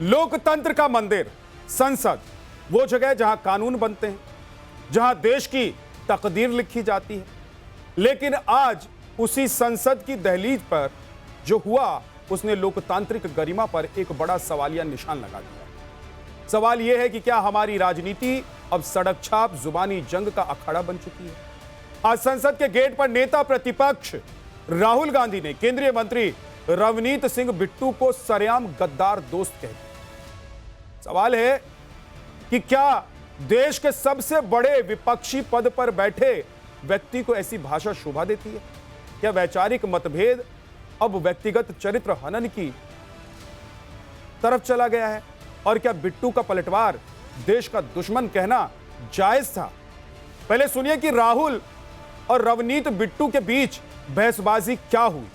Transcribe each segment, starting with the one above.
लोकतंत्र का मंदिर संसद, वो जगह जहां कानून बनते हैं, जहां देश की तकदीर लिखी जाती है। लेकिन आज उसी संसद की दहलीज पर जो हुआ, उसने लोकतांत्रिक गरिमा पर एक बड़ा सवालिया निशान लगा दिया। सवाल यह है कि क्या हमारी राजनीति अब सड़क छाप जुबानी जंग का अखाड़ा बन चुकी है? आज संसद के गेट पर नेता प्रतिपक्ष राहुल गांधी ने केंद्रीय मंत्री रवनीत सिंह बिट्टू को सरेआम गद्दार दोस्त कह दिया। सवाल है कि क्या देश के सबसे बड़े विपक्षी पद पर बैठे व्यक्ति को ऐसी भाषा शोभा देती है? क्या वैचारिक मतभेद अब व्यक्तिगत चरित्र हनन की तरफ चला गया है? और क्या बिट्टू का पलटवार देश का दुश्मन कहना जायज था? पहले सुनिए कि राहुल और रवनीत बिट्टू के बीच बहसबाजी क्या हुई।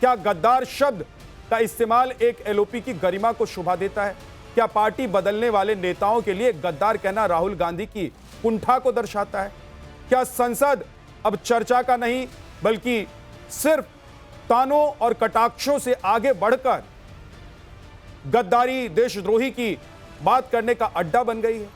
क्या गद्दार शब्द का इस्तेमाल एक एलओपी की गरिमा को शोभा देता है? क्या पार्टी बदलने वाले नेताओं के लिए गद्दार कहना राहुल गांधी की कुंठा को दर्शाता है? क्या संसद अब चर्चा का नहीं बल्कि सिर्फ तानों और कटाक्षों से आगे बढ़कर गद्दारी, देशद्रोही की बात करने का अड्डा बन गई है?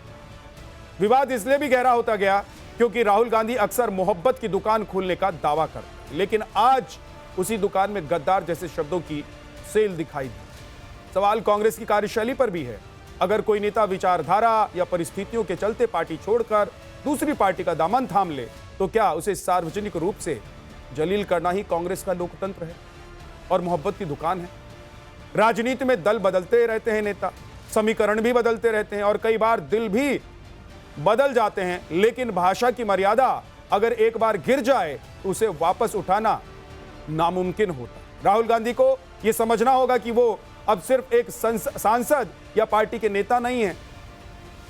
विवाद इसलिए भी गहरा होता गया क्योंकि राहुल गांधी अक्सर मोहब्बत की दुकान खोलने का दावा करते हैं, लेकिन आज उसी दुकान में गद्दार जैसे शब्दों की सेल दिखाई दी। सवाल कांग्रेस की कार्यशैली पर भी है। अगर कोई नेता विचारधारा या परिस्थितियों के चलते पार्टी छोड़कर दूसरी पार्टी का दामन थाम ले, तो क्या उसे सार्वजनिक रूप से जलील करना ही कांग्रेस का लोकतंत्र है और मोहब्बत की दुकान है? राजनीति में दल बदलते रहते हैं, नेता समीकरण भी बदलते रहते हैं और कई बार दिल भी बदल जाते हैं, लेकिन भाषा की मर्यादा अगर एक बार गिर जाए तो उसे वापस उठाना नामुमकिन होता। राहुल गांधी को यह समझना होगा कि वो अब सिर्फ एक सांसद या पार्टी के नेता नहीं हैं,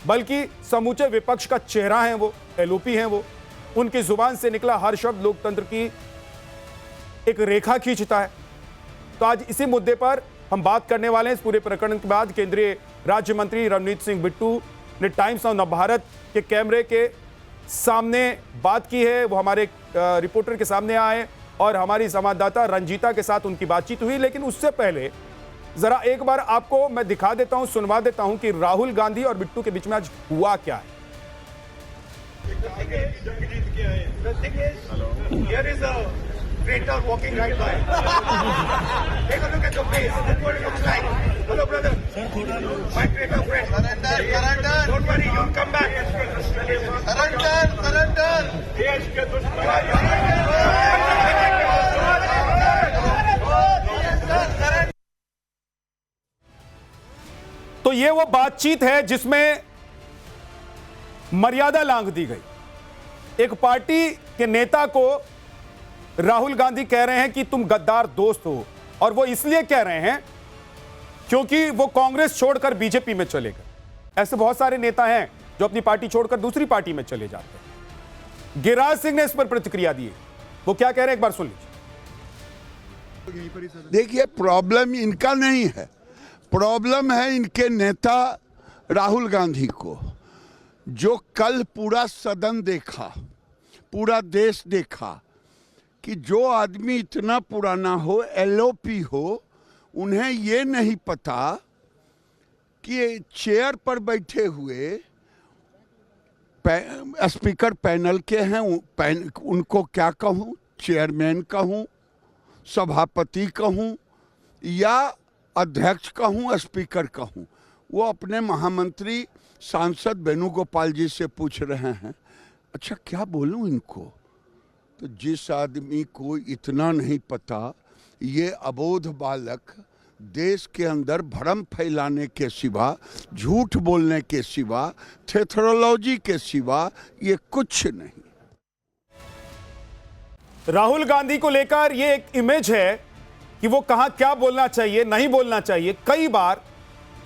बल्कि समूचे विपक्ष का चेहरा हैं, वो एलओपी हैं। वो उनकी जुबान से निकला हर शब्द लोकतंत्र की एक रेखा खींचता है। तो आज इसी मुद्दे पर हम बात करने वाले हैं। इस पूरे प्रकरण के बाद केंद्रीय राज्य मंत्री रवनीत सिंह बिट्टू ने टाइम्स ऑफ नवभारत के कैमरे के सामने बात की है। वो हमारे रिपोर्टर के सामने आए और हमारी संवाददाता रंजीता के साथ उनकी बातचीत हुई। लेकिन उससे पहले जरा एक बार आपको मैं दिखा देता हूं, सुनवा देता हूं कि राहुल गांधी और बिट्टू के बीच में आज हुआ क्या है। तो ये वो बातचीत है जिसमें मर्यादा लांघ दी गई। एक पार्टी के नेता को राहुल गांधी कह रहे हैं कि तुम गद्दार दोस्त हो, और वो इसलिए कह रहे हैं क्योंकि वो कांग्रेस छोड़कर बीजेपी में चले गए। ऐसे बहुत सारे नेता हैं जो अपनी पार्टी छोड़कर दूसरी पार्टी में चले जाते हैं। गिरिराज सिंह ने इस पर प्रतिक्रिया दी है। वो क्या कह रहे हैं एक बार सुन लीजिए। देखिए, प्रॉब्लम इनका नहीं है, प्रॉब्लम है इनके नेता राहुल गांधी को, जो कल पूरा सदन देखा, पूरा देश देखा कि जो आदमी इतना पुराना हो, एलओपी हो, उन्हें ये नहीं पता कि चेयर पर बैठे हुए स्पीकर पैनल के हैं, उनको क्या कहूँ, चेयरमैन कहूँ, सभापति कहूँ या अध्यक्ष कहूँ, स्पीकर कहूँ। वो अपने महामंत्री सांसद वेणुगोपाल जी से पूछ रहे हैं, अच्छा क्या बोलूँ इनको? तो जिस आदमी को इतना नहीं पता, ये अबोध बालक देश के अंदर भ्रम फैलाने के सिवा, झूठ बोलने के सिवा, थेथरोलॉजी के सिवा ये कुछ नहीं। राहुल गांधी को लेकर ये एक इमेज है कि वो कहां क्या बोलना चाहिए, नहीं बोलना चाहिए, कई बार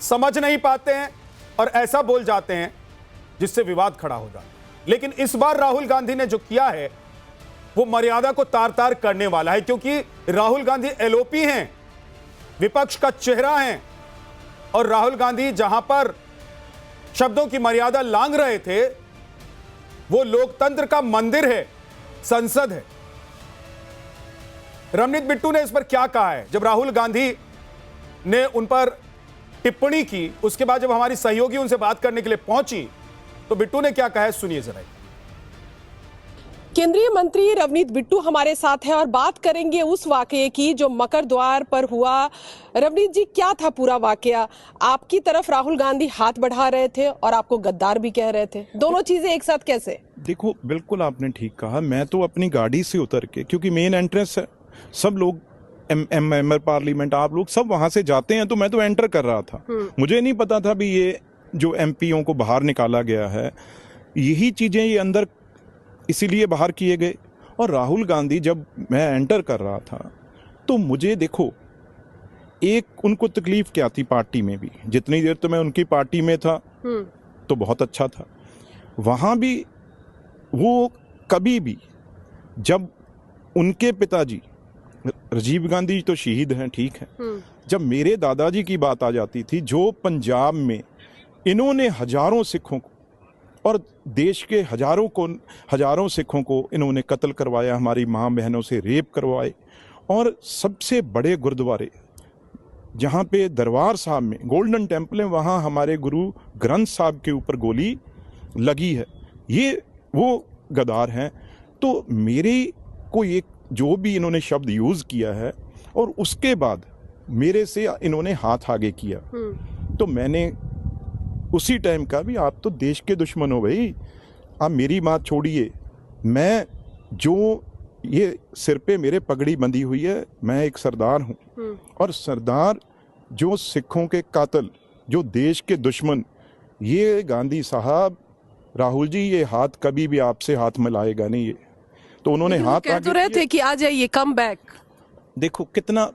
समझ नहीं पाते हैं और ऐसा बोल जाते हैं जिससे विवाद खड़ा हो जाता है। लेकिन इस बार राहुल गांधी ने जो किया है वो मर्यादा को तार तार करने वाला है, क्योंकि राहुल गांधी एलओपी हैं, विपक्ष का चेहरा हैं, और राहुल गांधी जहां पर शब्दों की मर्यादा लांघ रहे थे वो लोकतंत्र का मंदिर है, संसद है। रवनीत बिट्टू ने इस पर क्या कहा है जब राहुल गांधी ने उन पर टिप्पणी की, उसके बाद जब हमारी सहयोगी उनसे बात करने के लिए पहुंची तो बिट्टू ने क्या कहा है सुनिए जरा। केंद्रीय मंत्री रवनीत बिट्टू हमारे साथ है और बात करेंगे उस वाकये की जो मकर द्वार पर हुआ। रवनीत जी, क्या था पूरा वाकया? आपकी तरफ राहुल गांधी हाथ बढ़ा रहे थे और आपको गद्दार भी कह रहे थे, दोनों चीजें एक साथ कैसे? देखो, बिल्कुल आपने ठीक कहा। मैं तो अपनी गाड़ी से उतर के, क्योंकि मेन एंट्रेंस है, सब लोग मेंबर पार्लियामेंट आप लोग सब वहां से जाते हैं, तो मैं तो एंटर कर रहा था। मुझे नहीं पता था भी ये जो एमपीओ को बाहर निकाला गया है, यही चीजें ये अंदर इसीलिए बाहर किए गए। और राहुल गांधी जब मैं एंटर कर रहा था तो मुझे देखो, एक उनको तकलीफ क्या थी पार्टी में भी, जितनी देर तो मैं उनकी पार्टी में था तो बहुत अच्छा था। वहां भी वो कभी भी, जब उनके पिताजी राजीव गांधी तो शहीद हैं, ठीक है, जब मेरे दादाजी की बात आ जाती थी, जो पंजाब में इन्होंने हजारों सिखों को और देश के हजारों सिखों को इन्होंने कत्ल करवाया, हमारी मां बहनों से रेप करवाए, और सबसे बड़े गुरुद्वारे जहां पे दरबार साहब में गोल्डन टेम्पल है, वहां हमारे गुरु ग्रंथ साहब के ऊपर गोली लगी है, ये वो गद्दार हैं। तो मेरे को एक जो भी इन्होंने शब्द यूज किया है और उसके बाद मेरे से इन्होंने हाथ आगे किया, तो मैंने उसी टाइम कहा भी आप तो देश के दुश्मन हो भाई, आप मेरी बात छोड़िए। मैं जो ये सिर पे मेरे पगड़ी बंधी हुई है, मैं एक सरदार हूं, और सरदार जो सिखों के कातिल, जो देश के दुश्मन, ये गांधी साहब, राहुल जी, ये हाथ कभी भी आपसे हाथ मिलाएगा नहीं। ये तो उन्होंने हाथ कह तो रहे थे कि आ जाइए, कम बैक। देखो कितना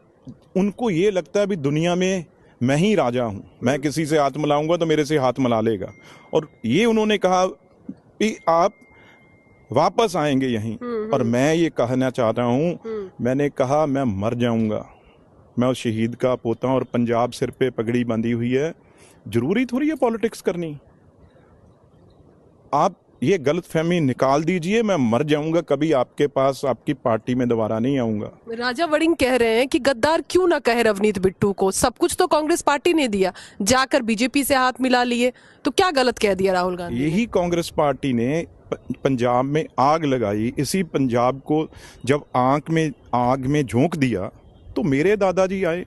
उनको ये लगता है भी दुनिया में मैं ही राजा हूं, मैं किसी से हाथ मिलाऊंगा तो मेरे से हाथ मिला लेगा। और ये उन्होंने कहा कि आप वापस आएंगे यहीं, और मैं ये कहना चाहता हूं, मैंने कहा मैं मर जाऊंगा, मैं उस शहीद का पोता हूं, और पंजाब सिर पे पगड़ी बंधी हुई है, जरूरी थोड़ी है पॉलिटिक्स करनी। आप ये गलतफहमी निकाल दीजिए, मैं मर जाऊंगा, कभी आपके पास आपकी पार्टी में दोबारा नहीं आऊंगा। राजा वड़िंग कह रहे हैं कि गद्दार क्यों ना कहे रवनीत बिट्टू को, सब कुछ तो कांग्रेस पार्टी ने दिया, जाकर बीजेपी से हाथ मिला लिए, तो क्या गलत कह दिया राहुल गांधी? यही कांग्रेस पार्टी ने पंजाब में आग लगाई। इसी पंजाब को जब आग में झोंक दिया तो मेरे दादाजी आए,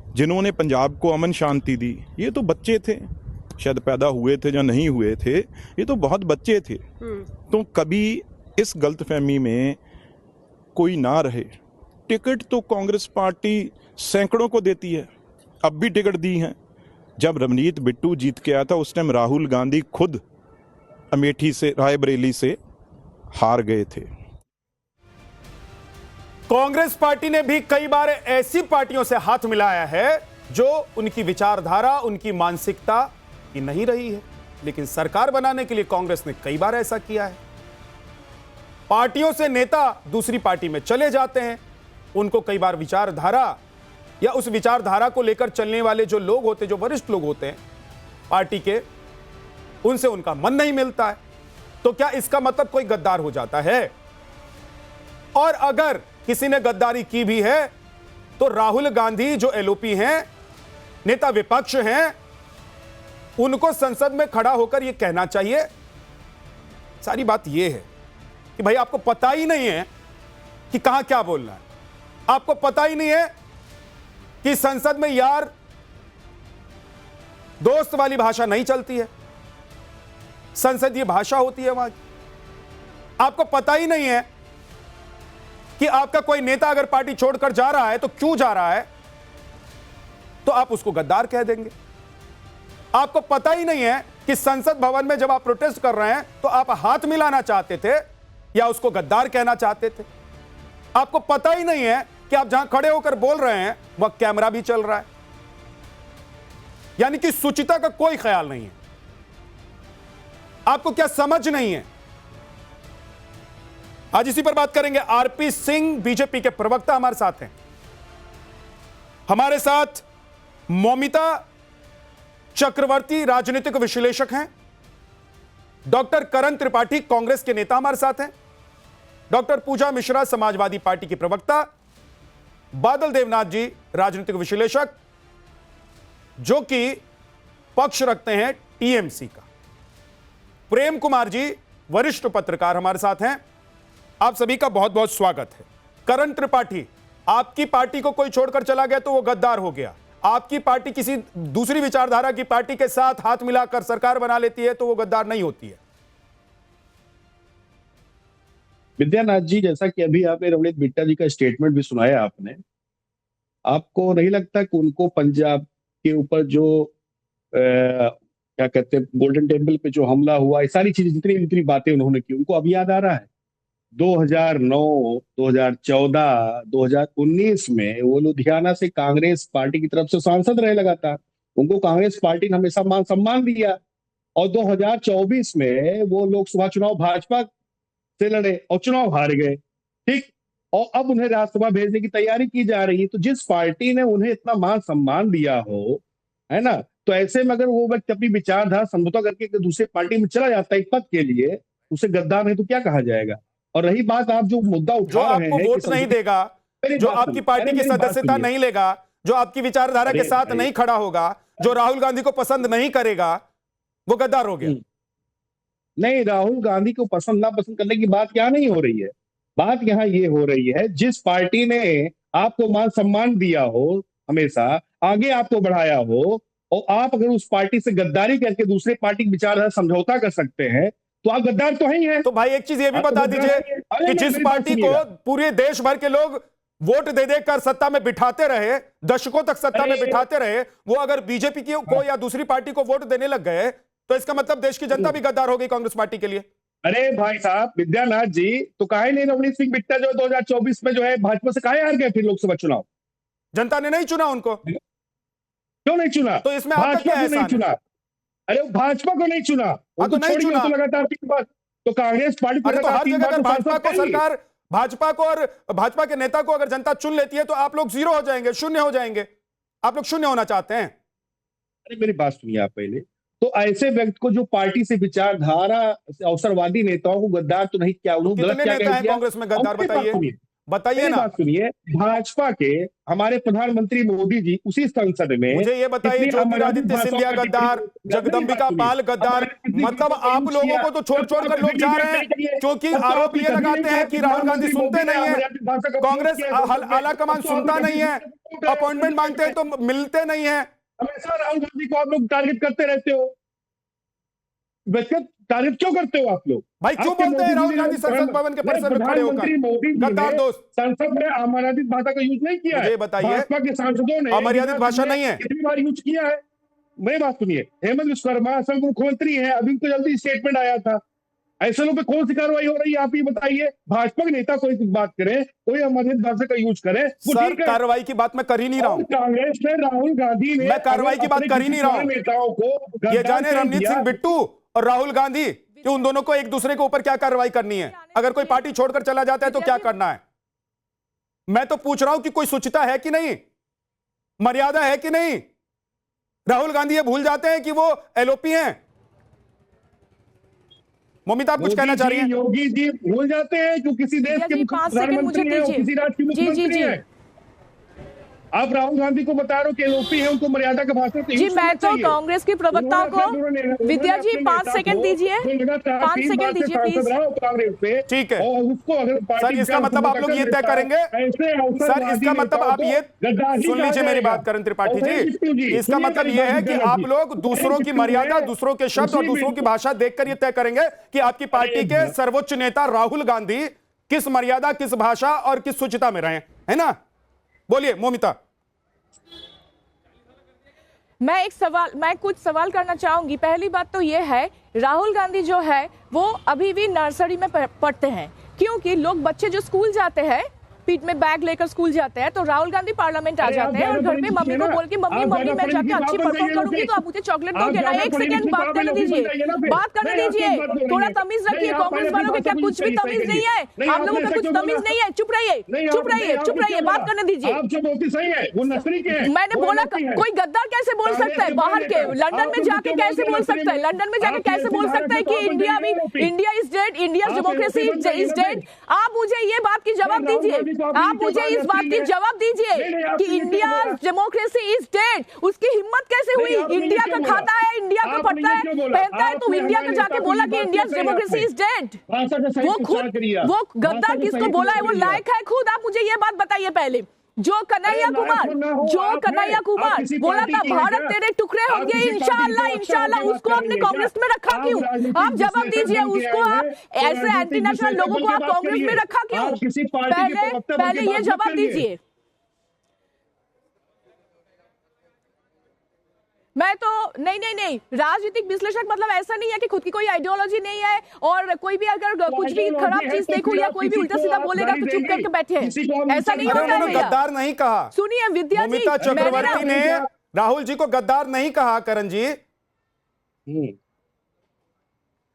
जिन्होंने पंजाब को अमन शांति दी। ये तो बच्चे थे, शायद पैदा हुए थे या नहीं हुए थे, ये तो बहुत बच्चे थे। तो कभी इस गलतफहमी में कोई ना रहे। टिकट तो कांग्रेस पार्टी सैकड़ों को देती है, अब भी टिकट दी हैं। जब रवनीत बिट्टू जीत के आया था उस टाइम राहुल गांधी खुद अमेठी से, रायबरेली से हार गए थे। कांग्रेस पार्टी ने भी कई बार ऐसी पार्टियों से हाथ मिलाया है जो उनकी विचारधारा, उनकी मानसिकता की नहीं रही है, लेकिन सरकार बनाने के लिए कांग्रेस ने कई बार ऐसा किया है। पार्टियों से नेता दूसरी पार्टी में चले जाते हैं, उनको कई बार विचारधारा या उस विचारधारा को लेकर चलने वाले जो लोग होते, जो वरिष्ठ लोग होते हैं पार्टी के, उनसे उनका मन नहीं मिलता है। तो क्या इसका मतलब कोई गद्दार हो जाता है? और अगर किसी ने गद्दारी की भी है तो राहुल गांधी जो एलओपी हैं, नेता विपक्ष हैं, उनको संसद में खड़ा होकर यह कहना चाहिए। सारी बात यह है कि भाई आपको पता ही नहीं है कि कहां क्या बोलना है, आपको पता ही नहीं है कि संसद में यार दोस्त वाली भाषा नहीं चलती है, संसदीय भाषा होती है वहां की। आपको पता ही नहीं है कि आपका कोई नेता अगर पार्टी छोड़कर जा रहा है तो क्यों जा रहा है, तो आप उसको गद्दार कह देंगे। आपको पता ही नहीं है कि संसद भवन में जब आप प्रोटेस्ट कर रहे हैं तो आप हाथ मिलाना चाहते थे या उसको गद्दार कहना चाहते थे। आपको पता ही नहीं है कि आप जहां खड़े होकर बोल रहे हैं वह कैमरा भी चल रहा है, यानी कि शुचिता का कोई ख्याल नहीं है। आपको क्या समझ नहीं है? आज इसी पर बात करेंगे। आरपी सिंह बीजेपी के प्रवक्ता हमारे साथ हैं। हमारे साथ मौमिता चक्रवर्ती राजनीतिक विश्लेषक हैं। डॉक्टर करण त्रिपाठी कांग्रेस के नेता हमारे साथ हैं। डॉक्टर पूजा मिश्रा समाजवादी पार्टी की प्रवक्ता। बादल देवनाथ जी राजनीतिक विश्लेषक। जो कि पक्ष रखते हैं टीएमसी का। प्रेम कुमार जी वरिष्ठ पत्रकार हमारे साथ हैं, आप सभी का बहुत बहुत स्वागत है। करण त्रिपाठी, आपकी पार्टी को कोई छोड़कर चला गया तो वो गद्दार हो गया, आपकी पार्टी किसी दूसरी विचारधारा की पार्टी के साथ हाथ मिलाकर सरकार बना लेती है तो वो गद्दार नहीं होती है। विद्यानाथ जी, जैसा कि अभी आपने रवनीत बिट्टा जी का स्टेटमेंट भी सुनाया आपने, आपको नहीं लगता कि उनको पंजाब के ऊपर जो क्या कहते हैं गोल्डन टेम्पल पे जो हमला हुआ, ये सारी चीजें जितनी बातें उन्होंने की, उनको अब याद आ रहा है? 2009, 2014, 2019 में वो लुधियाना से कांग्रेस पार्टी की तरफ से सांसद रहे लगातार, उनको कांग्रेस पार्टी ने हमेशा मान सम्मान दिया, और 2024 में वो लोकसभा चुनाव भाजपा से लड़े और चुनाव हार गए, ठीक। और अब उन्हें राज्यसभा भेजने की तैयारी की जा रही है। तो जिस पार्टी ने उन्हें इतना मान सम्मान दिया हो, है ना, तो ऐसे में अगर वो व्यक्ति अपनी विचारधारा समझौता करके दूसरे पार्टी में चला जाता है एक पद के लिए, उसे गद्दार नहीं तो क्या कहा जाएगा? और रही बात, आप जो मुद्दा उठा रहे हैं, वोट नहीं देगा, जो आपकी पार्टी की सदस्यता नहीं लेगा, जो आपकी विचारधारा के साथ नहीं खड़ा होगा, जो राहुल गांधी को पसंद नहीं करेगा, वो गद्दार हो गया। नहीं, राहुल गांधी को पसंद ना पसंद करने की बात यहाँ नहीं हो रही है। बात यहाँ ये हो रही है, जिस पार्टी ने आपको मान सम्मान दिया हो, हमेशा आगे आपको बढ़ाया हो, और आप अगर उस पार्टी से गद्दारी करके दूसरे पार्टी की विचारधारा समझौता कर सकते हैं तो आप गद्दार तो ही हैं। तो भाई एक चीज ये भी बता दीजिए कि जिस पार्टी को पूरे देश भर के लोग वोट दे देकर सत्ता में बिठाते रहे, दशकों तक सत्ता में बिठाते रहे, वो अगर बीजेपी को या दूसरी पार्टी को वोट देने लग गए तो इसका मतलब देश की जनता भी गद्दार हो गई कांग्रेस पार्टी के लिए। अरे भाई साहब विद्यानाथ जी, तो काहे नहीं रवनीत सिंह बिट्टा जो 2024 में जो है भाजपा से काहे हार गए फिर लोकसभा चुनाव? जनता ने नहीं चुना उनको। क्यों नहीं चुना? तो इसमें आपका क्या भाजपा को नहीं चुना? अरे भाजपा को नहीं चुना, तो नहीं चुना तो लगातार 3 बार तो कांग्रेस पार्टी को तो हर जगह अगर भाजपा को सरकार, भाजपा को और भाजपा के नेता को अगर जनता चुन लेती है तो आप लोग जीरो हो जाएंगे, शून्य हो जाएंगे। आप लोग शून्य होना चाहते हैं। अरे मेरी बात सुनिए आप पहले। तो ऐसे व्यक्ति को जो पार्टी से विचारधारा अवसरवादी नेताओं को गद्दार तो नहीं, क्या उन्होंने गलत क्या कह दिया कांग्रेस में गद्दार? बताइए ना। बात सुनिए, भाजपा के हमारे प्रधानमंत्री मोदी जी उसी संसद में, मुझे ये बताइए, ज्योतिरादित्य सिंधिया गद्दार, जगदम्बिका पाल गद्दार, मतलब आप लोगों को तो छोड़ छोड़ कर लोग जा रहे हैं, क्योंकि आरोप ये लगाते हैं कि राहुल गांधी सुनते नहीं है, कांग्रेस आला कमान सुनता नहीं है, अपॉइंटमेंट मांगते हैं तो मिलते नहीं है। हमेशा राहुल गांधी को आप लोग टारगेट करते रहते हो। व्यक्तिगत टारगेट क्यों करते हो आप लोग? भाई क्यों बोलते हैं राहुल गांधी संसद भवन के परिसर में खड़े होकर गद्दार दोस्त? संसद में अमर्यादित भाषा का यूज नहीं किया है। मुझे बताइए, भाजपा के सांसदों ने अमर्यादित भाषा नहीं है, कितनी बार यूज किया है? मेरी बात सुनिए, हेमंत विश्वकर्मा असम के मुख्यमंत्री हैं, अभी उनको जल्दी स्टेटमेंट आया था। ऐसे लोगों पे कौन सी कार्रवाई हो रही है आप ये बताइए? भाजपा के नेता कोई बात करे, कोई अमर्यादित भाषा का यूज करे, सर कार्रवाई की बात मैं कर ही नहीं रहा हूँ। कांग्रेस ने राहुल गांधी ने, मैं कार्रवाई की बात कर ही नहीं रहा हूँ। नेताओं को ये जाने रणजीत सिंह बिट्टू और राहुल गांधी कि उन दोनों को एक दूसरे के ऊपर क्या कार्रवाई करनी है, अगर कोई पार्टी छोड़कर चला जाता है तो क्या करना है। मैं तो पूछ रहा हूं कि कोई शुचिता है कि नहीं, मर्यादा है कि नहीं। राहुल गांधी ये भूल जाते हैं कि वो एलओपी हैं। मोमिता आप कुछ कहना चाह रही हैं? योगी जी भूल जाते हैं कि किसी देश के प्रधानमंत्री हैं, किसी राज्य के मुख्यमंत्री हैं। आप राहुल गांधी को बता रहे हो कि एलओपी है, उनको मर्यादा का भाषण जी। मैं तो कांग्रेस की प्रवक्ता को विद्या जी 5 सेकंड दीजिए, 5 सेकंड दीजिए प्लीज। कांग्रेस पे ठीक है, और उसको अगर सर इसका मतलब आप लोग ये तय करेंगे, सर इसका मतलब आप ये सुन लीजिए मेरी बात करण त्रिपाठी जी, इसका मतलब ये है कि आप लोग दूसरों की मर्यादा, दूसरों के शब्द और दूसरों की भाषा देखकर ये तय करेंगे कि आपकी पार्टी के सर्वोच्च नेता राहुल गांधी किस मर्यादा, किस भाषा और किस शुचिता में रहे, है ना? बोलिए मोमिता। मैं कुछ सवाल करना चाहूंगी। पहली बात तो ये है, राहुल गांधी जो है वो अभी भी नर्सरी में पढ़ते हैं, क्योंकि लोग बच्चे जो स्कूल जाते हैं पीठ में बैग लेकर स्कूल जाते हैं, तो राहुल गांधी पार्लियामेंट आ जाते हैं और घर पे मम्मी को बोल के मम्मी मैं जाके अच्छी परफॉर्म करूंगी तो आप मुझे चॉकलेट दोगे ना। एक सेकंड बात करने दीजिए, बात करने दीजिए, थोड़ा तमीज रखिए। कांग्रेस वालों के क्या कुछ भी तमीज नहीं है? आप लोगों का कुछ तमीज नहीं है? चुप रहिए, चुप रहिए, चुप रहिए, बात करने दीजिए। मैंने बोला कोई गद्दार कैसे बोल सकता है? बाहर के लंदन में जाके कैसे बोल सकता है? लंदन में जाके कैसे बोल सकता है कि India is dead, India democracy is dead? आप मुझे ये बात की जवाब दीजिए। आप मुझे इस बात की जवाब दीजिए कि इंडिया डेमोक्रेसी इज डेड। उसकी हिम्मत कैसे हुई? इंडिया का खाता है, इंडिया को पढ़ता है, पहनता है, तुम इंडिया को जाके बोला कि इंडिया डेमोक्रेसी इज डेड। वो खुद, वो गद्दार किसको बोला है? वो लायक है खुद? आप मुझे ये बात बताइए पहले। जो कन्हैया कुमार बोला था भारत तेरे टुकड़े होंगे इंशाअल्लाह इंशाअल्लाह, उसको आपने कांग्रेस में रखा क्यों? आप जवाब दीजिए। उसको आप ऐसे एंटी नेशनल लोगों को आप कांग्रेस में रखा क्यों? पहले ये जवाब दीजिए। मैं तो नहीं, राजनीतिक विश्लेषक मतलब ऐसा नहीं है कि खुद की कोई आइडियोलॉजी नहीं है और कोई भी अगर कुछ भी खराब चीज देखो या कोई भी उल्टा सीधा बोलेगा तो चुप करके बैठे हैं, ऐसा नहीं होता है। गद्दार नहीं कहा। सुनिए विद्या जी, मोमिता चक्रवर्ती ने राहुल जी को गद्दार नहीं कहा। करण जी,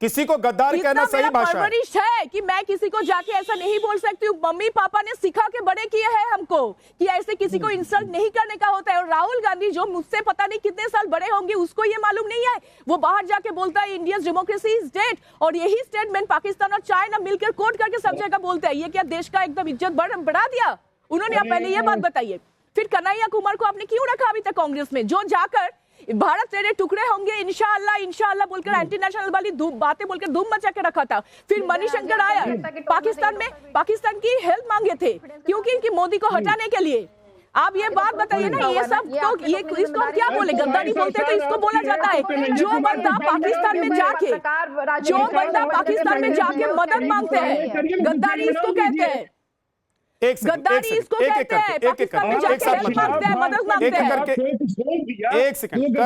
किसी को गद्दार कहना सही भाषा है। परवरिश है कि मैं किसी को जाके ऐसा नहीं बोल सकती हूँ। मम्मी पापा ने सिखा के बड़े किए हैं हमको कि ऐसे किसी को इंसल्ट नहीं करने का होता है। और राहुल गांधी जो मुझसे पता नहीं कितने साल बड़े होंगे, उसको ये मालूम नहीं है। वो बाहर जाके बोलता है इंडिया डेमोक्रेसी इज डेड, और यही स्टेटमेंट पाकिस्तान और चाइना मिलकर कोट करके सब जगह बोलते हैं। ये क्या देश का एकदम इज्जत बढ़ा दिया उन्होंने? आप पहले ये बात बताइए। फिर कन्हैया कुमार को आपने क्यों रखा अभी तक कांग्रेस में, जो जाकर भारत तेरे टुकड़े होंगे इंशाअल्लाह इंशाअल्लाह बोलकर एंटी नेशनल वाली बातें बोलकर धूम मचा के रखा था। फिर मणिशंकर आया पाकिस्तान की हेल्प मांगे थे क्योंकि इनकी मोदी को हटाने के लिए। आप ये बात बताइए ना, ये सब तो ये इसको हम क्या बोले? गद्दारी बोलते तो इसको बोला जाता है। जो बंदा पाकिस्तान में जाके मदद मांगते हैं, गद्दारी इसको कहते हैं। गद्दारी इसको कहते हैं। पाकिस्तान में जाके हेल्प मांगते हैं, मदद मांगते हैं। एक सेकंड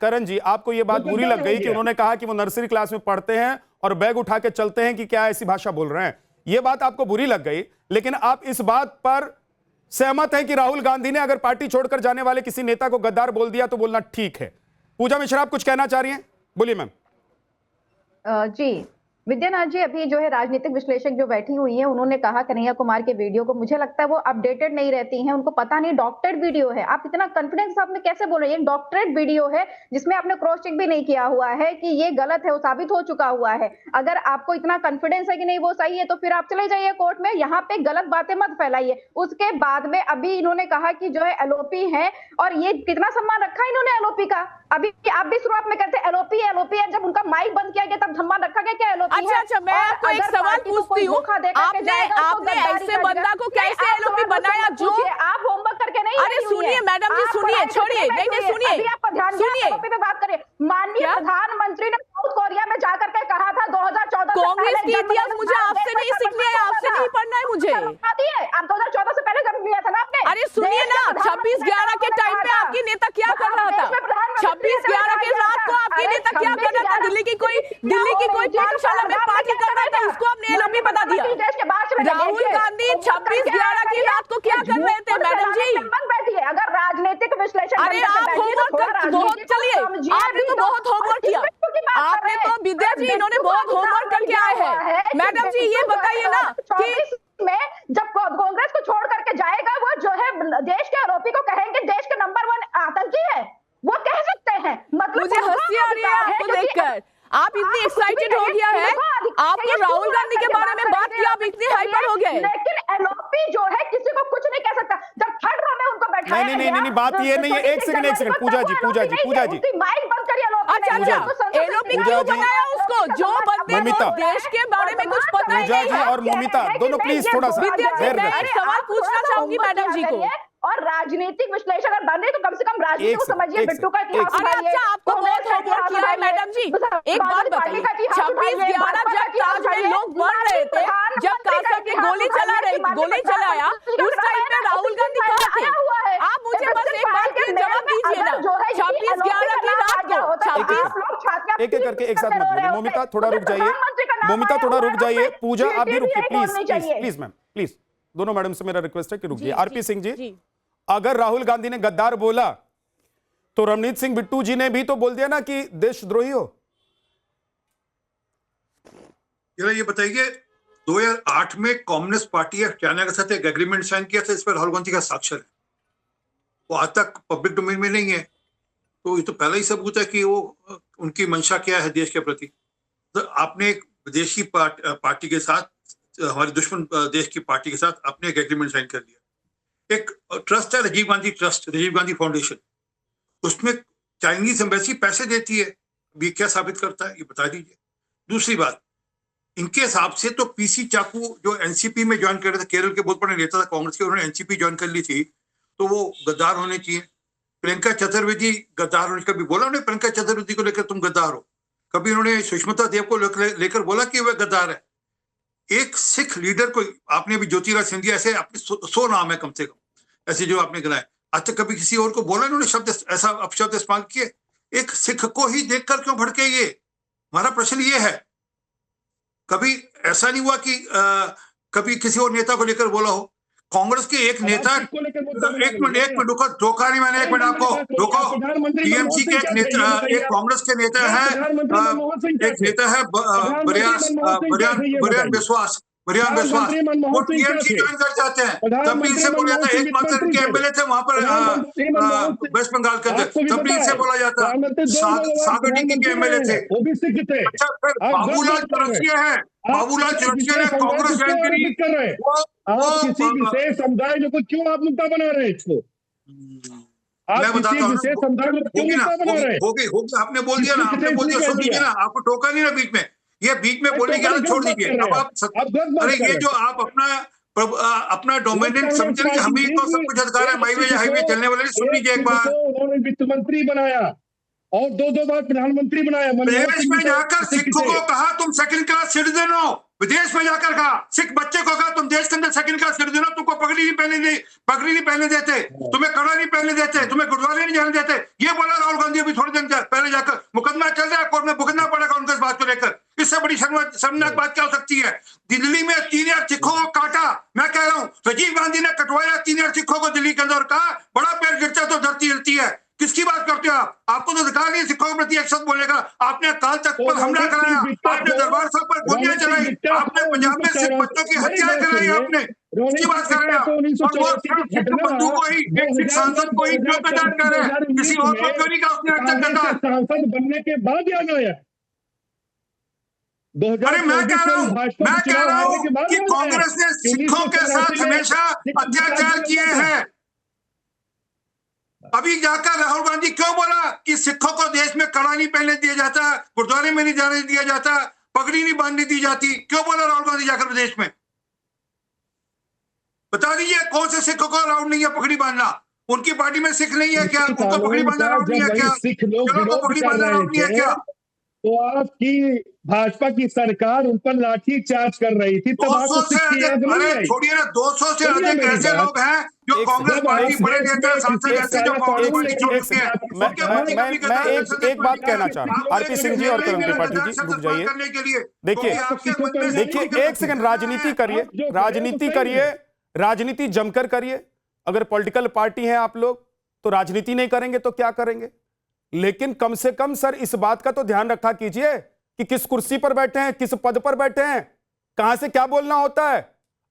करण जी, आपको ये बात बुरी लग गई कि उन्होंने कहा कि वो नर्सरी क्लास में पढ़ते हैं और बैग उठा के चलते हैं, कि क्या ऐसी भाषा बोल रहे हैं? ये बात आपको बुरी लग गई, लेकिन आप इस बात पर सहमत हैं कि राहुल गांधी ने अगर पार्टी छोड़कर जाने वाले किसी नेता को गद्दार बोल दिया तो बोलना ठीक है। पूजा मिश्रा, आप कुछ कहना चाह रही हैं? बोलिए मैम। जी विद्यानाथ जी, अभी जो है राजनीतिक विश्लेषक जो बैठी हुई है, उन्होंने कहा कन्हैया कुमार के वीडियो को, मुझे लगता है वो अपडेटेड नहीं रहती हैं, उनको पता नहीं डॉक्टरेट वीडियो है। आप इतना कॉन्फिडेंस आपने कैसे बोल रहे हैं? डॉक्टरेट वीडियो है जिसमें आपने क्रॉस चेक भी नहीं किया हुआ है कि ये गलत है, वो साबित हो चुका हुआ है। अगर आपको इतना कॉन्फिडेंस है कि नहीं वो सही है, तो फिर आप चले जाइए कोर्ट में, यहाँ पे गलत बातें मत फैलाइए। उसके बाद में अभी इन्होंने कहा कि जो है एलओपी है, और ये कितना सम्मान रखा इन्होंने एलओपी का। अभी आप भी शुरुआत में कहते एलओपी है, जब उनका माइक बंद किया गया तब सम्मान रखा गया क्या एलओपी है? अच्छा, मैं आपको एक सवाल पूछती हूँ, आपने ऐसे बंदा को कैसे एलओपी बनाया जो आप होमवर्क करके नहीं? अरे सुनिए मैडम जी, सुनिए, छोड़िए, नहीं सुनिए, बात करिए। माननीय प्रधानमंत्री ने साउथ कोरिया में जाकर के कहा था 2014 कांग्रेस की इतिहास मुझे आपसे नहीं सीखनी है, आपसे नहीं पढ़ना है मुझे। आप 2014 से पहले जन्म लिया था ना आपने? अरे सुनिए ना, 26/11 के टाइम पे आपकी नेता क्या कर रहा था? 26/11 के रात को आपकी नेता क्या कर रहा था? दिल्ली की कोई पाठशाला में पार्टी कर रहा था, उसको आपने एलओपी बता दिया। राहुल गांधी 26/11 की रात को क्या कर रहे थे मैडम जी? अगर राजनीतिक विश्लेषण, अरे आप होमवर्क बहुत, चलिए आपने तो बहुत होमवर्क किया, आपने तो विद्या जी इन्होंने बहुत होमवर्क करके आए हैं। मैडम जी ये बताइए ना कि में जब कांग्रेस को छोड़ करके जाएगा, वो जो है देश के आरोपी को कहेंगे देश के नंबर 1 आतंकी है, वो कह सकते हैं। मतलब मुझे हंसी आ रही है आपको देखकर, आप इतनी एक्साइटेड हो गया है, आपको राहुल गांधी के बारे में बात किया, आप इतने हाइपर हो गए। लेकिन एलओपी जो है किसी को कुछ नहीं कह सकता। जब थर्ड रो में उनको बैठाया नहीं, बात ये नहीं है। एक सेकंड पूजा जी माइक बंद करिए। अच्छा, एलओपी क्यों बनाया उसको? जो बंदे को देश के बारे में कुछ पता ही नहीं है। और मोमिता दोनों प्लीज थोड़ा सा सवाल पूछना चाहूंगी मैडम जी को। और राजनीतिक विश्लेषक अगर बने तो कम से कम राजनीति को समझिए, बिट्टू का इतिहास। अच्छा, आपको बहुत होमवर्क किया है मैडम जी। एक बात बताइए, 26/11 जब ताज में लोग मर रहे थे, जब कासम की गोली चलाया, उस टाइम पे राहुल गांधी कहाँ थे? आप मुझे बस एक बात के जवाब दीजिए ना। 26/11 की रात को एक करके एक साथ मत बोलिए। मोमिता थोड़ा रुक जाइए। पूजा आप भी रुकिए प्लीज मैम, प्लीज। दोनों मैडम से मेरा रिक्वेस्ट है कि रुकिए। आरपी सिंह जी, अगर राहुल गांधी ने गद्दार बोला तो रवनीत सिंह बिट्टू जी ने भी तो बोल दिया ना कि देशद्रोही हो। ये बताइए, 2008 में कम्युनिस्ट पार्टी ऑफ चाइना के साथ एक एग्रीमेंट साइन किया था, इस पर राहुल गांधी का साक्ष्य है, वो आज तक पब्लिक डोमेन में नहीं है। तो ये तो पहला ही सबूत है कि वो उनकी मंशा क्या है देश के प्रति। तो आपने एक विदेशी पार्टी के साथ हमारे दुश्मन देश की पार्टी के साथ आपने एक एग्रीमेंट साइन कर लिया। एक ट्रस्ट है राजीव गांधी ट्रस्ट, राजीव गांधी फाउंडेशन, उसमें चाइनीज एम्बेसी पैसे देती है, ये क्या साबित करता है, ये बता दीजिए। दूसरी बात, इनके हिसाब से तो पीसी चाकू जो एनसीपी में ज्वाइन कर रहे थे, केरल के बहुत बड़े नेता था कांग्रेस के, उन्होंने एनसीपी ज्वाइन कर ली थी, तो वो गद्दार होने चाहिए। प्रियंका चतुर्वेदी गद्दार होने, कभी बोला उन्होंने प्रियंका चतुर्वेदी को लेकर तुम गद्दार हो? कभी उन्होंने सुष्मिता देव को लेकर बोला कि वह गद्दार है? एक सिख लीडर को आपने भी, ज्योतिराज सिंधिया, ऐसे अपने 100 नाम है कम से कम ऐसे जो आपने गिनाए, आज तक कभी किसी और को बोला इन्होंने शब्द ऐसा अपशब्द इस्तेमाल किए? एक सिख को ही देखकर क्यों भड़के? ये हमारा प्रश्न ये है। कभी ऐसा नहीं हुआ कि कभी किसी और नेता को लेकर बोला हो? कांग्रेस के एक नेता, एक मिनट रुको, धोखा नहीं, मैंने एक मिनट आपको रोको। टीएमसी के एक नेता, एक कांग्रेस के नेता है, एक नेता है बरियान विश्वास, वो टीएमसी ज्वाइन कर जाते हैं, तब भी इनसे बोला जाता है। एक मात्र इनके एमएलए थे वहां पर वेस्ट बंगाल के अंदर, तब भी इनसे बोला जाता। सागर डिग्गी के एमएलए थे। अच्छा, फिर बाबूलाल चौरसिया है, बाबूलाल चौरसिया ने कांग्रेस ज्वाइन करी। आप किसी विशेष समुदाय को क्यों आप मुद्दा बना रहे हैं इसको? मैं बताता हूँ, होगी ना, होगी, आपने बोल दिया ना, आपने बोल दिया, सुन लीजिए ना, आपको टोका नहीं ना बीच में, ये बीच में बोलने की आदत छोड़ दीजिए। अब आप अरे ये जो आप अपना डोमिनेंट समझ रहे, हम ही तो सब कुछ अधिकार है, हाईवे चलने वाले, सुन लीजिए एक बार। उन्होंने वित्त मंत्री बनाया और 2 बार प्रधानमंत्री बनाया। विदेश में जाकर सिखों को कहा तुम सेकंड क्लास सिटीजन हो, विदेश में जाकर कहा, सिख बच्चे को कहा तुम देश के अंदर सेकंड क्लास सिटीजन हो, तुमको पगड़ी नहीं पहनने देते, तुम्हें कड़ा नहीं पहनने देते, तुम्हें गुरुद्वारे नहीं जाने देते। ये बोला राहुल गांधी अभी थोड़े दिन पहले जाकर, मुकदमा चल रहा है कोर्ट में, भुगतना पड़ेगा उनको इस बात को लेकर। इससे बड़ी शर्मनाक बात क्या हो सकती है? दिल्ली में 3000 सिखों को काटा, मैं कह रहा हूं राजीव गांधी ने कटवाया 3000 सिखों को दिल्ली के अंदर, कहा बड़ा पैर गिरता तो धरती हिलती है। किसकी बात करते हो आप? आपको तो अधिकार नहीं सिखों के प्रति एक शब्द बोलने का। आपने अकाल तख्त पर हमला कराया, आपने दरबार साहब पर गोलियां चलाई, आपने पंजाब में सिख बच्चों की हत्या कराई, आपने इसकी बात कर रहे हैं। और वो सिख बंधु को ही, एक सिख सांसद को ही क्यों गद्दार कर रहे हैं? किसी और को क्यों नहीं कहा उसने आज तक गद्दार? सांसद बनने के बाद याद आया। अरे मैं कह रहा हूं कि कांग्रेस ने सिखों के साथ हमेशा अत्याचार किए हैं। अभी जाकर राहुल गांधी क्यों बोला कि सिखों को देश में कड़ा नहीं पहनने दिया जाता, गुरुद्वारे में नहीं जाने दिया जाता, पगड़ी नहीं बांधने दी जाती? क्यों बोला राहुल गांधी जाकर विदेश में? बता दीजिए कौन से सिखों को अलाउड नहीं है पगड़ी बांधना? उनकी पार्टी में सिख नहीं है क्या? उनको पगड़ी बांधना अलाउड नहीं है क्या? सिख लोग पगड़ी बांधना अलाउड नहीं है क्या? तो आपकी भाजपा की सरकार उन पर लाठी चार्ज कर रही थी, तब 200 से अधिक, अरे छोड़िए ना, 200 से अधिक ऐसे लोग हैं जो कांग्रेस पार्टी बड़े नेता सांसद ऐसे जो कांग्रेस पार्टी छोड़ चुके हैं। मैं एक बात कहना चाह रहा हूँ, आरपी सिंह जी और करण त्रिपाठी जी, रुक जाइए। देखिए एक सेकंड, राजनीति जमकर करिए। अगर पॉलिटिकल पार्टी हैं आप लोग तो राजनीति नहीं करेंगे तो क्या करेंगे? लेकिन कम से कम सर इस बात का तो ध्यान रखा कीजिए कि किस कुर्सी पर बैठे हैं, किस पद पर बैठे हैं, कहां से क्या बोलना होता है।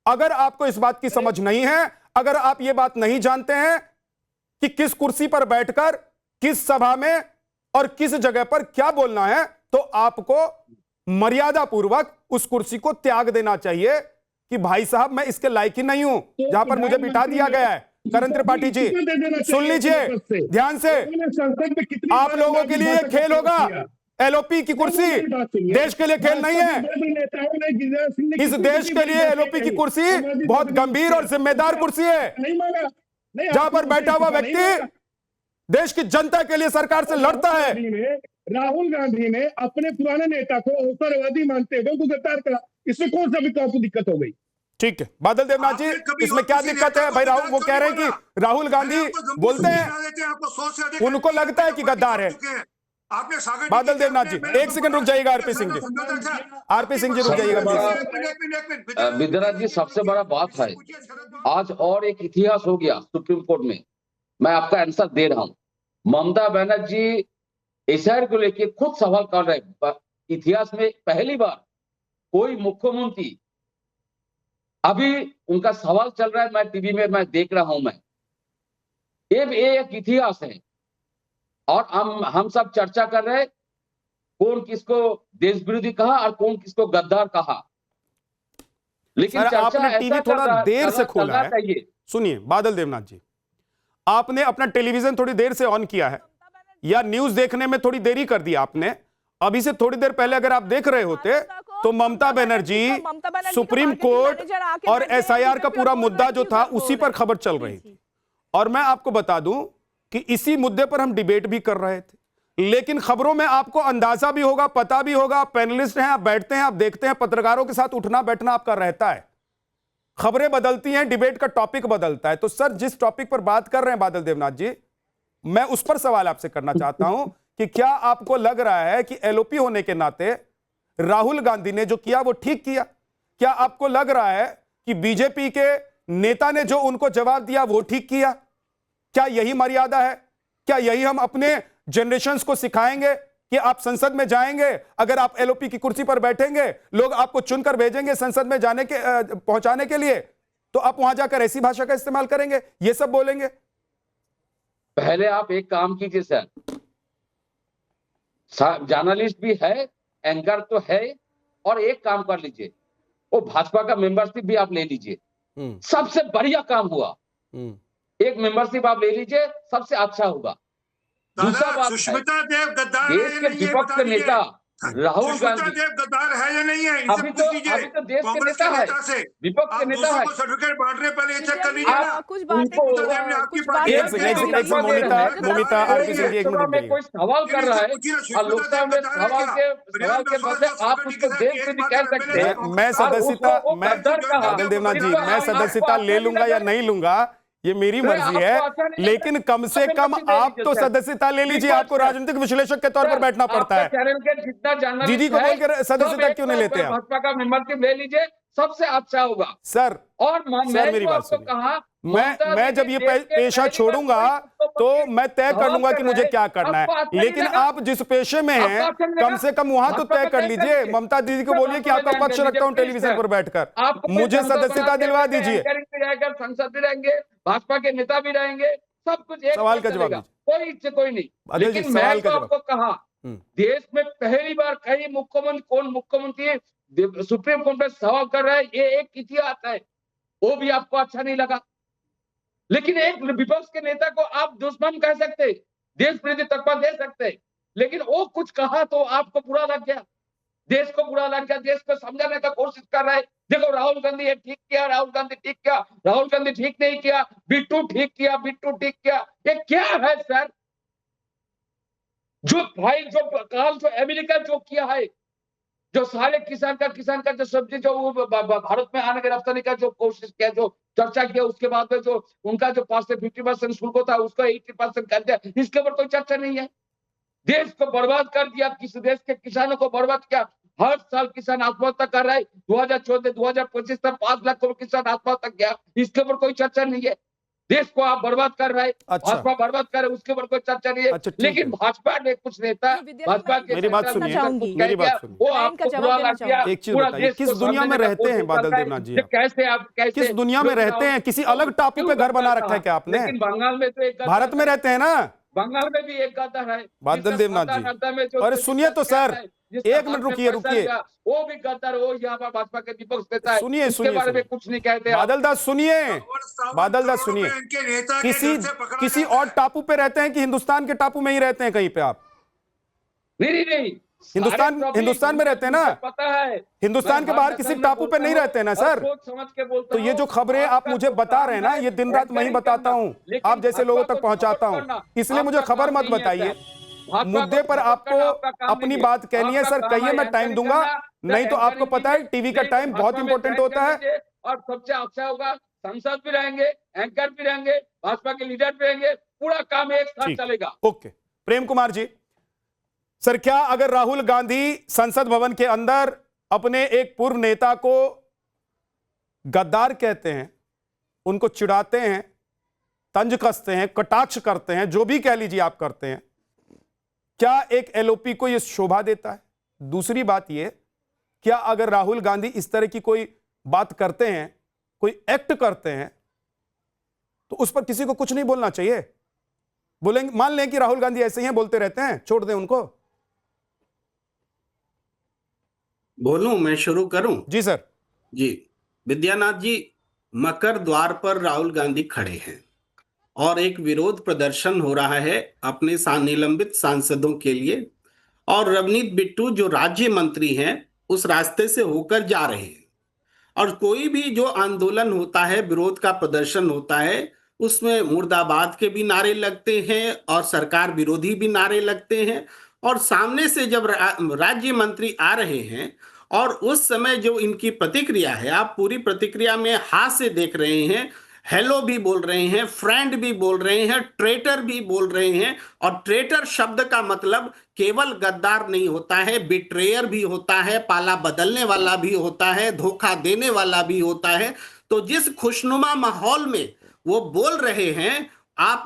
अगर आपको इस बात की समझ नहीं है, अगर आप ये बात नहीं जानते हैं कि किस कुर्सी पर बैठकर किस सभा में और किस जगह पर क्या बोलना है, तो आपको मर्यादा पूर्वक उस कुर्सी को त्याग देना चाहिए कि भाई साहब मैं इसके लायक ही नहीं हूं जहां पर मुझे बिठा दिया गया है। करण त्रिपाठी जी सुन लीजिए ध्यान से, आप लोगों के लिए खेल होगा, एलओपी की कुर्सी देश के लिए खेल नहीं है। इस देश के लिए एलओपी की कुर्सी बहुत गंभीर और जिम्मेदार कुर्सी है, जहां पर बैठा हुआ व्यक्ति देश की जनता के लिए सरकार से लड़ता है। राहुल गांधी ने अपने पुराने नेता को अवसरवादी मानते हुए उनको गद्दार करा, इसमें कौन सा विकास को दिक्कत हो गई? ठीक है बादल देवनाथ जी, इसमें क्या दिक्कत है भाई? राहुल वो कह रहे हैं कि राहुल गांधी बोलते हैं, उनको लगता है कि गद्दार है। बादल देवनाथ जी एक सेकंड रुक जाइएगा, आरपी सिंह जी रुक जाइएगा। विद्यानाथ जी, सबसे बड़ा बात है आज और एक इतिहास हो गया सुप्रीम कोर्ट में। मैं आपका आंसर दे रहा हूं। ममता बनर्जी एसआईआर को लेके खुद सवाल कर रहे। इतिहास में पहली बार कोई मुख्यमंत्री, अभी उनका सवाल चल रहा है, मैं टीवी में मैं देख रहा हूं। मैं ये एक इतिहास है और हम सब चर्चा कर रहे हैं कौन किसको देश विरोधी कहा और कौन किसको गद्दार कहा। लेकिन सर, चर्चा आपने टीवी ऐसा थोड़ा देर से खोला चलना है। चाहिए। सुनिए बादल देवनाथ जी, आपने अपना टेलीविजन थोड़ी देर से ऑन किया है या न्यूज देखने में थोड़ी देरी कर दी आपने। अभी से थोड़ी देर पहले अगर आप देख रहे होते तो ममता बनर्जी सुप्रीम कोर्ट और एसआईआर का पूरा मुद्दा जो था उसी पर खबर चल रही थी। और मैं आपको बता दूं कि इसी मुद्दे पर हम डिबेट भी कर रहे थे, लेकिन खबरों में आपको अंदाजा भी होगा, पता भी होगा, आप पैनलिस्ट हैं, आप बैठते हैं, आप देखते हैं, पत्रकारों के साथ उठना बैठना आपका रहता है। खबरें बदलती हैं, डिबेट का टॉपिक बदलता है। तो सर, जिस टॉपिक पर बात कर रहे हैं बादल देवनाथ जी, मैं उस पर सवाल आपसे करना चाहता हूं कि क्या आपको लग रहा है कि एलओपी होने के नाते राहुल गांधी ने जो किया वो ठीक किया? क्या आपको लग रहा है कि बीजेपी के नेता ने जो उनको जवाब दिया वो ठीक किया? क्या यही मर्यादा है? क्या यही हम अपने जनरेशंस को सिखाएंगे कि आप संसद में जाएंगे, अगर आप एलओपी की कुर्सी पर बैठेंगे, लोग आपको चुनकर भेजेंगे संसद में जाने के पहुंचाने के लिए, तो आप वहां जाकर ऐसी भाषा का इस्तेमाल करेंगे, ये सब बोलेंगे? पहले आप एक काम कीजिए सर, जर्नलिस्ट भी है, एंकर तो है, और एक काम कर लीजिए, वो भाजपा का मेंबरशिप भी आप ले लीजिए, सबसे बढ़िया काम हुआ। एक मेंबरशिप आप ले लीजिए, सबसे अच्छा होगा। दूसरा बात, सुष्मिता देव गद्दार देश के विपक्ष के नेता राहुल गांधी देव गद्दार है या नहीं है, अभी तो देश के नेता है, विपक्ष के नेता है। सर्टिफिकेट बांटने पहले चेक कर लीजिए ना। कुछ बातें मोमिता आरपी सिंह जी, एक मिनट में कोई सवाल कर रहा है और लोकसभा में सवाल के बदले आप उसको देश से भी कह सकते हैं। मैं सदस्यता, मैं बादल देवनाथ जी, मैं सदस्यता ले लूंगा या नहीं लूंगा ये मेरी मर्जी है, लेकिन कम से कम आप तो सदस्यता ले लीजिए। आपको राजनीतिक विश्लेषक के तौर पर बैठना पड़ता है। चैनल के जितना जानना दीदी को बोलकर सदस्यता क्यों नहीं लेते आप? भाजपा का मेंबरशिप ले लीजिए, सबसे अच्छा होगा सर। और मेरी बात सुनिए, कहा मैं जब ये पेशा छोड़ूंगा तो मैं तय कर लूंगा कि मुझे क्या करना है, लेकिन आप जिस पेशे में हैं कम से कम वहां तो तय कर लीजिए। ममता दीदी को बोलिए कि आपका पक्ष रखता हूं टेलीविजन पर बैठकर, मुझे सदस्यता दिलवा दीजिए। संसद भी रहेंगे, भाजपा के नेता भी रहेंगे, सब कुछ एक सवाल का जवाब, कोई नहीं। लेकिन मैं तो आपको कहा, देश में पहली बार कई मुख्यमंत्री, कौन मुख्यमंत्री सुप्रीम कोर्ट में सवाल कर रहा है, ये एक इतिहास है। वो भी आपको अच्छा नहीं लगा, लेकिन एक विपक्ष के नेता को आप दुश्मन कह सकते, देश विरोधी तकवा दे सकते, लेकिन वो कुछ कहा तो आपको बुरा लग गया, देश को बुरा लग गया, देश को समझाने का कोशिश कर रहा है। देखो राहुल गांधी ये ठीक किया, राहुल गांधी ठीक किया, राहुल गांधी ठीक नहीं किया, बिट्टू ठीक किया, बिट्टू ठीक किया। ये क्या है सर? जो भाई जो काल जो अमेरिका जो किया है, जो सारे किसान का जो सब्जी जो भारत में आने के रफ्तानी का जो कोशिश किया, जो चर्चा किया, उसके बाद में जो उनका जो 5 से 50% शुल्क होता है उसको 80% कर दिया, इसके ऊपर कोई चर्चा नहीं है। देश को बर्बाद कर दिया, किस देश के किसानों को बर्बाद किया। हर साल किसान आत्महत्या कर रहा है, 2014-2025 तक 5 लाख करोड़ किसान आत्महत्या किया, इसके ऊपर कोई चर्चा नहीं है। देश को आप बर्बाद कर रहे हैं, भाजपा बर्बाद कर रहे हैं, उसके ऊपर कोई चर्चा नहीं है। लेकिन भाजपा ने कुछ नेता, भाजपा के मेरी बात सुनिए, वो आपको बुरा लग गया। एक चीज बताइए, किस दुनिया में रहते हैं बादल देवनाथ जी? कैसे आप किस दुनिया में रहते हैं? किसी अलग टापू पे घर बना रखा है क्या आपने? लेकिन बंगाल में तो एक, भारत में रहते हैं ना, बंगाल में भी एक गद्दार है बादल देवनाथ जी। अरे सुनिए तो सर, एक मिनट रुकिए, वो भी गद्दार, वो यहाँ पर भाजपा के विपक्ष नेता है, सुनिए उसके बारे में कुछ नहीं कहते। बादल दास सुनिए, बादल दास सुनिए, किसी और टापू पे रहते हैं कि हिंदुस्तान के टापू में ही रहते हैं कहीं पे आप? नहीं, हिंदुस्तान में रहते हैं ना, पता है। हिंदुस्तान के बाहर किसी टापू पे नहीं रहते हैं ना सर। समझ के बोलता तो ये जो खबरें आप मुझे बता रहे हैं ना, ये दिन रात मैं ही बताता हूँ, आप जैसे लोगों तक पहुंचाता हूँ, इसलिए मुझे खबर मत बताइए। मुद्दे पर आपको अपनी बात कहनी है सर, कहिए, मैं टाइम दूंगा, नहीं तो आपको पता है टीवी का टाइम बहुत इंपॉर्टेंट होता है। और सबसे अच्छा होगा, संसद भी रहेंगे, एंकर भी रहेंगे, भाजपा के लीडर भी रहेंगे, पूरा काम एक साथ चलेगा। ओके, प्रेम कुमार जी सर, क्या अगर राहुल गांधी संसद भवन के अंदर अपने एक पूर्व नेता को गद्दार कहते हैं, उनको चिढ़ाते हैं, तंज कसते हैं, कटाक्ष करते हैं, जो भी कह लीजिए आप करते हैं, क्या एक एलओपी को यह शोभा देता है? दूसरी बात यह, क्या अगर राहुल गांधी इस तरह की कोई बात करते हैं, कोई एक्ट करते हैं, तो उस पर किसी को कुछ नहीं बोलना चाहिए? बोलेंगे, मान लें कि राहुल गांधी ऐसे ही हैं, बोलते रहते हैं, छोड़ दें उनको? बोलूं, मैं शुरू करूं? जी सर। जी, विद्यानाथ जी, मकर द्वार पर राहुल गांधी खड़े हैं और एक विरोध प्रदर्शन हो रहा है अपने निलंबित सांसदों के लिए, और रवनीत बिट्टू जो राज्य मंत्री हैं उस रास्ते से होकर जा रहे हैं। और कोई भी जो आंदोलन होता है, विरोध का प्रदर्शन होता है, उसमें मुर्दाबाद के भी नारे लगते हैं और सरकार विरोधी भी नारे लगते हैं। और सामने से जब राज्य मंत्री आ रहे हैं और उस समय जो इनकी प्रतिक्रिया है, आप पूरी प्रतिक्रिया में हाथ से देख रहे हैं, हेलो भी बोल रहे हैं, फ्रेंड भी बोल रहे हैं, ट्रेटर भी बोल रहे हैं। और ट्रेटर शब्द का मतलब केवल गद्दार नहीं होता है, बिट्रेयर भी होता है, पाला बदलने वाला भी होता है, धोखा देने वाला भी होता है। तो जिस खुशनुमा माहौल में वो बोल रहे हैं, आप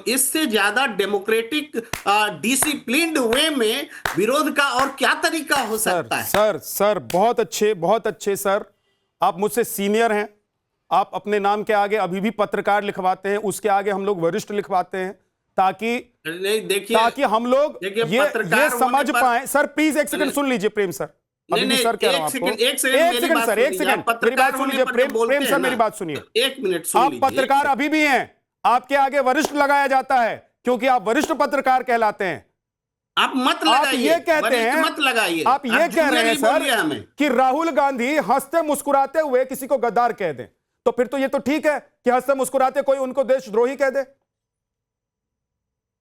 इससे ज्यादा डेमोक्रेटिक डिसिप्लिन्ड वे में विरोध का और क्या तरीका हो सकता है? सर बहुत अच्छे सर, आप मुझसे सीनियर हैं। आप अपने नाम के आगे अभी भी पत्रकार लिखवाते हैं, उसके आगे हम लोग वरिष्ठ लिखवाते हैं, ताकि हम लोग ये समझ पाए। सर प्लीज एक सेकंड सुन लीजिए प्रेम सर। सर कह रहा हूं आपको, एक सेकंड मेरी बात सुन लीजिए प्रेम सर, मेरी बात सुनिए, 1 मिनट सुन आप पत्रकार अभी भी हैं, आपके आगे वरिष्ठ लगाया जाता है क्योंकि आप वरिष्ठ पत्रकार कहलाते हैं। आप मत लगाइए, आप ये कहते हैं, मत लगाइए, आप ये कह रहे हैं सर कि राहुल गांधी हंसते मुस्कुराते हुए किसी को गद्दार कह दें, तो फिर तो ये तो ठीक है कि हंसते मुस्कुराते कोई उनको देशद्रोही कह दे।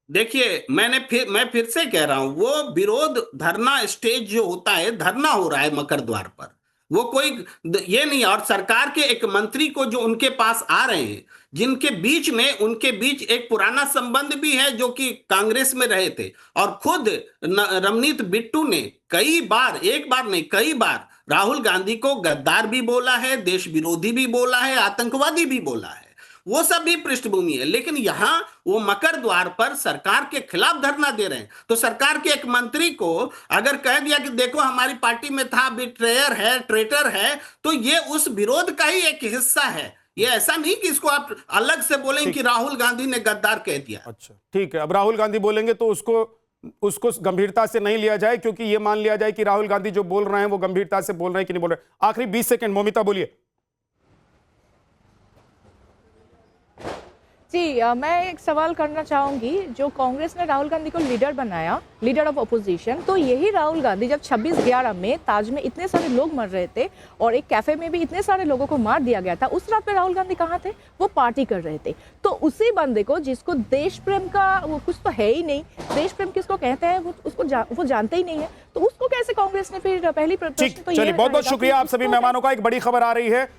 देखिए, मैं फिर से कह रहा हूं, वो विरोध धरना स्टेज जो होता है, धरना हो रहा है मकर द्वार पर, वो कोई ये नहीं। और सरकार के एक मंत्री को जो उनके पास आ रहे हैं, जिनके बीच में उनके बीच एक पुराना संबंध भी है, जो कि कांग्रेस में रहे थे, और खुद रवनीत बिट्टू ने कई बार, एक बार नहीं कई बार राहुल गांधी को गद्दार भी बोला है, देश विरोधी भी बोला है, आतंकवादी भी बोला है। वो सब भी पृष्ठभूमि है। लेकिन यहां वो मकर द्वार पर सरकार के खिलाफ धरना दे रहे हैं, तो सरकार के एक मंत्री को अगर कह दिया कि देखो हमारी पार्टी में था, बिट्रेयर है, ट्रेटर है, तो ये उस विरोध का ही एक हिस्सा है। ये ऐसा नहीं कि इसको आप अलग से बोलेंगे कि राहुल गांधी ने गद्दार कह दिया। अच्छा ठीक है, अब राहुल गांधी बोलेंगे तो उसको गंभीरता से नहीं लिया जाए, क्योंकि ये मान लिया जाए कि राहुल गांधी जो बोल रहे हैं वो गंभीरता से बोल रहे हैं कि नहीं बोल रहे। आखिरी 20 सेकंड, मोमिता बोलिए। जी, मैं एक सवाल करना चाहूंगी। जो कांग्रेस ने राहुल गांधी को लीडर बनाया, लीडर ऑफ अपोजिशन, तो यही राहुल गांधी जब 26/11 में ताज में इतने सारे लोग मर रहे थे और एक कैफे में भी इतने सारे लोगों को मार दिया गया था, उस रात पे राहुल गांधी कहाँ थे? वो पार्टी कर रहे थे। तो उसी बंदे को, जिसको देश प्रेम का वो कुछ तो है ही नहीं, देश प्रेम किसको कहते हैं वो जानते ही नहीं है, तो उसको कैसे कांग्रेस ने फिर पहली प्रश्न तो ये। चलिए, बहुत बहुत शुक्रिया आप सभी मेहमानों का। एक बड़ी खबर आ रही है,